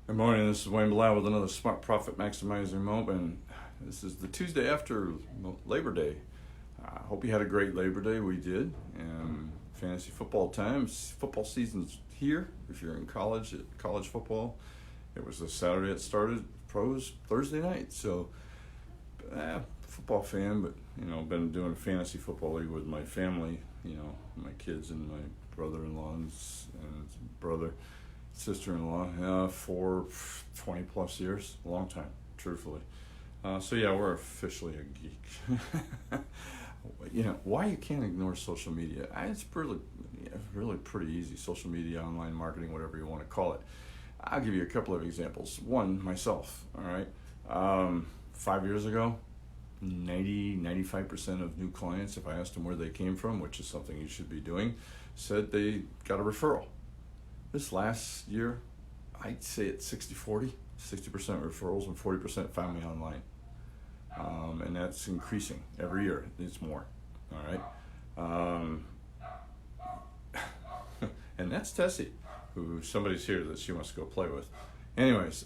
Good morning, this is Wayne Bilal with another Smart Profit Maximizing Moment. This is the Tuesday after Labor Day. I hope you had a great Labor Day. We did. And fantasy football times. Football season's here. If you're in college, college football. It was a Saturday it started. Pros Thursday night. So, football fan, but been doing a fantasy football league with my family. My kids and my brother-in-law and brother. Sister-in-law for 20 plus years, a long time, truthfully. We're officially a geek. Why you can't ignore social media? It's really pretty easy. Social media, online marketing, whatever you want to call it. I'll give you a couple of examples. One, myself, all right? 5 years ago, 95% of new clients, if I asked them where they came from, which is something you should be doing, said they got a referral. This last year, I'd say it's 60-40, 60% referrals and 40% found me online. And that's increasing every year. It's more, all right? And that's Tessie, who somebody's here that she wants to go play with. Anyways,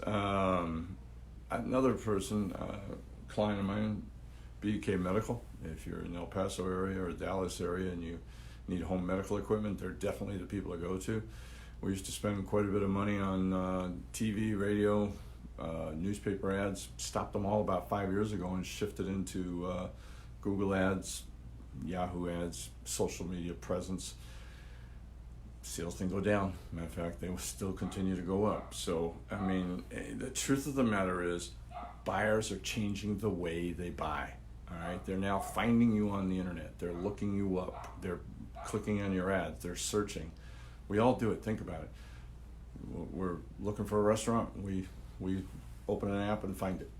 another person, client of mine, BK Medical. If you're in the El Paso area or Dallas area and you need home medical equipment, they're definitely the people to go to. We used to spend quite a bit of money on TV, radio, newspaper ads. Stopped them all about 5 years ago and shifted into Google ads, Yahoo ads, social media presence. Sales didn't go down. Matter of fact, they will still continue to go up. So, the truth of the matter is buyers are changing the way they buy. All right, they're now finding you on the internet. They're looking you up. They're clicking on your ads. They're searching. We all do it. Think about it. We're looking for a restaurant. We open an app and find it.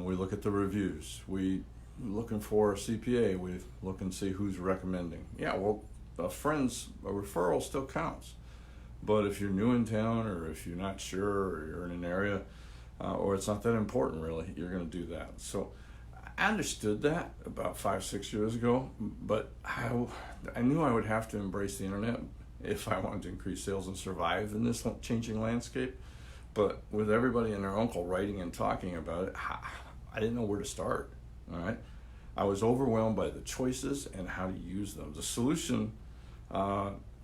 We look at the reviews. We looking for a CPA. We look and see who's recommending. Yeah, well, a referral still counts. But if you're new in town, or if you're not sure, or you're in an area, or it's not that important really, you're going to do that. So I understood that about 5-6 years ago, but I knew I would have to embrace the internet if I wanted to increase sales and survive in this changing landscape. But with everybody and their uncle writing and talking about it, I didn't know where to start, all right? I was overwhelmed by the choices and how to use them. The solution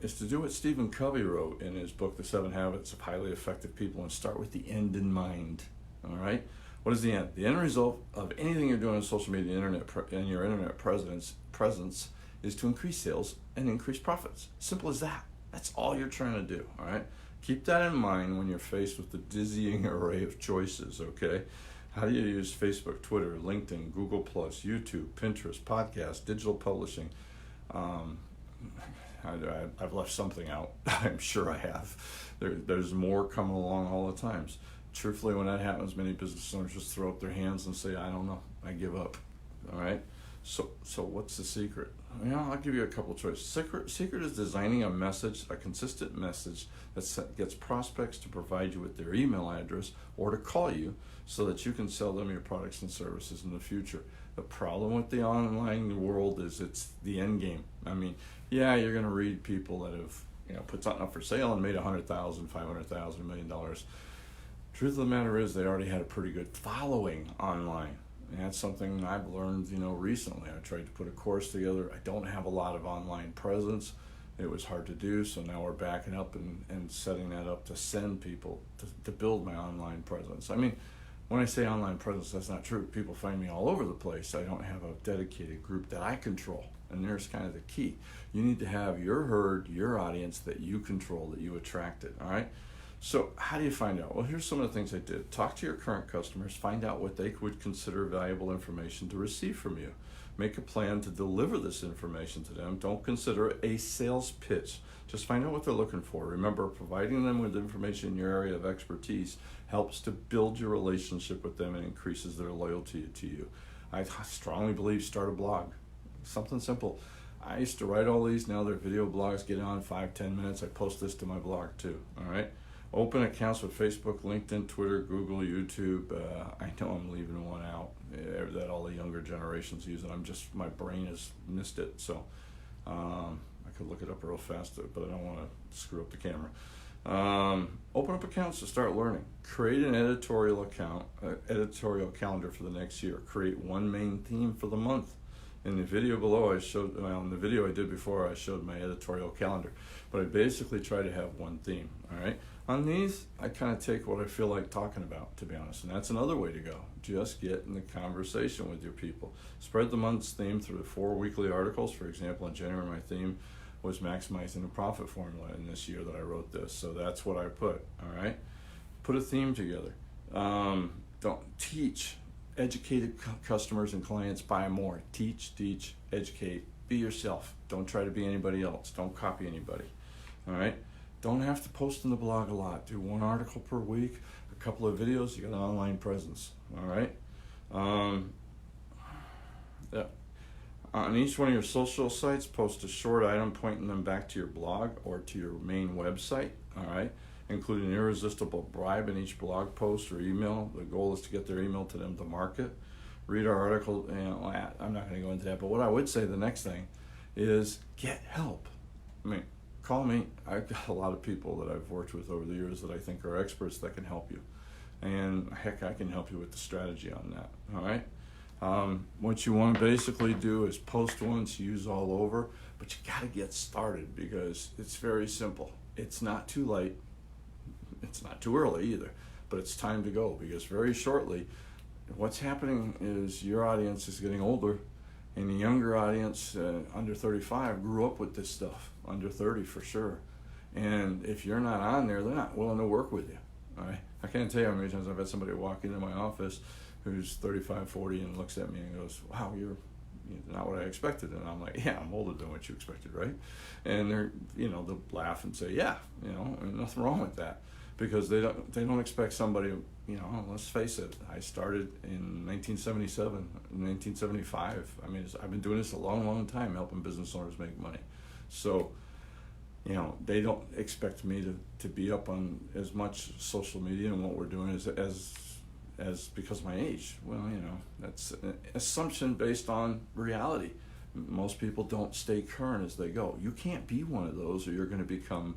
is to do what Stephen Covey wrote in his book, The 7 Habits of Highly Effective People, and start with the end in mind, all right? What is the end? The end result of anything you're doing on social media, and your internet presence is to increase sales and increase profits. Simple as that. That's all you're trying to do, all right? Keep that in mind when you're faced with the dizzying array of choices, okay? How do you use Facebook, Twitter, LinkedIn, Google+, YouTube, Pinterest, podcast, digital publishing? I've left something out. I'm sure I have. There's more coming along all the times. Truthfully, when that happens, many business owners just throw up their hands and say, I don't know, I give up, all right? So what's the secret? I'll give you a couple of choices. Secret is designing a consistent message that gets prospects to provide you with their email address or to call you so that you can sell them your products and services in the future. The problem with the online world is it's the end game. You're going to read people that have put something up for sale and made $100,000, $500,000, $1 million. Truth of the matter is they already had a pretty good following online. And that's something I've learned, recently. I tried to put a course together. I don't have a lot of online presence. It was hard to do, so now we're backing up and setting that up to send people to build my online presence. When I say online presence, that's not true. People find me all over the place. I don't have a dedicated group that I control, and there's kind of the key. You need to have your herd, your audience that you control, that you attracted, all right? So how do you find out? Well, here's some of the things I did. Talk to your current customers, find out what they would consider valuable information to receive from you. Make a plan to deliver this information to them. Don't consider it a sales pitch. Just find out what they're looking for. Remember, providing them with information in your area of expertise helps to build your relationship with them and increases their loyalty to you. I strongly believe start a blog. Something simple. I used to write all these. Now they're video blogs. Get on 5-10 minutes. I post this to my blog too. All right. Open accounts with Facebook, LinkedIn, Twitter, Google, YouTube. I know I'm leaving one out that all the younger generations use it. My brain has missed it. So I could look it up real fast, but I don't want to screw up the camera. Open up accounts to start learning. Create an editorial account, editorial calendar for the next year. Create one main theme for the month. In the video below, in the video I did before, I showed my editorial calendar, but I basically try to have one theme, all right? On these, I kind of take what I feel like talking about, to be honest, and that's another way to go. Just get in the conversation with your people. Spread the month's theme through the 4 weekly articles. For example, in January, my theme was maximizing the profit formula in this year that I wrote this, so that's what I put, all right? Put a theme together. Don't teach. Educated customers and clients buy more. Teach, educate. Be yourself. Don't try to be anybody else. Don't copy anybody. All right? Don't have to post in the blog a lot. Do 1 article per week, a couple of videos. You got an online presence. All right? Yeah. On each one of your social sites, post a short item pointing them back to your blog or to your main website. All right? Include an irresistible bribe in each blog post or email. The goal is to get their email to them to market. Read our article. I'm not going to go into that, but what I would say the next thing is get help. I mean, call me. I've got a lot of people that I've worked with over the years that I think are experts that can help you. And heck, I can help you with the strategy on that. All right? What you want to basically do is post once, use all over, but you got to get started because it's very simple. It's not too late. It's not too early either, but it's time to go because very shortly what's happening is your audience is getting older and the younger audience under 35 grew up with this stuff, under 30 for sure. And if you're not on there, they're not willing to work with you. All right? I can't tell you how many times I've had somebody walk into my office who's 35, 40 and looks at me and goes, wow, you're not what I expected. And I'm like, yeah, I'm older than what you expected, right? And they're, they'll laugh and say, yeah, and nothing wrong with that. Because they don't expect somebody, let's face it, I started in 1977, 1975. I mean, I've been doing this a long, long time, helping business owners make money. So, they don't expect me to be up on as much social media and what we're doing as because of my age. Well, that's an assumption based on reality. Most people don't stay current as they go. You can't be one of those or you're going to become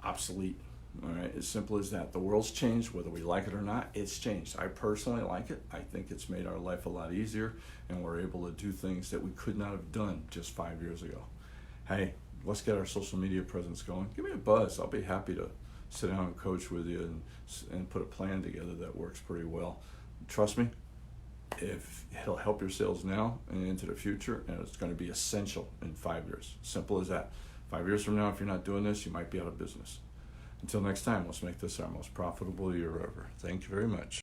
obsolete. All right, as simple as that. The world's changed, whether we like it or not, it's changed. I personally like it. I think it's made our life a lot easier, and we're able to do things that we could not have done just 5 years ago. Hey, let's get our social media presence going. Give me a buzz. I'll be happy to sit down and coach with you and put a plan together that works pretty well. Trust me, if it'll help your sales now and into the future, and it's going to be essential in 5 years. Simple as that. 5 years from now, if you're not doing this, you might be out of business. Until next time, let's make this our most profitable year ever. Thank you very much.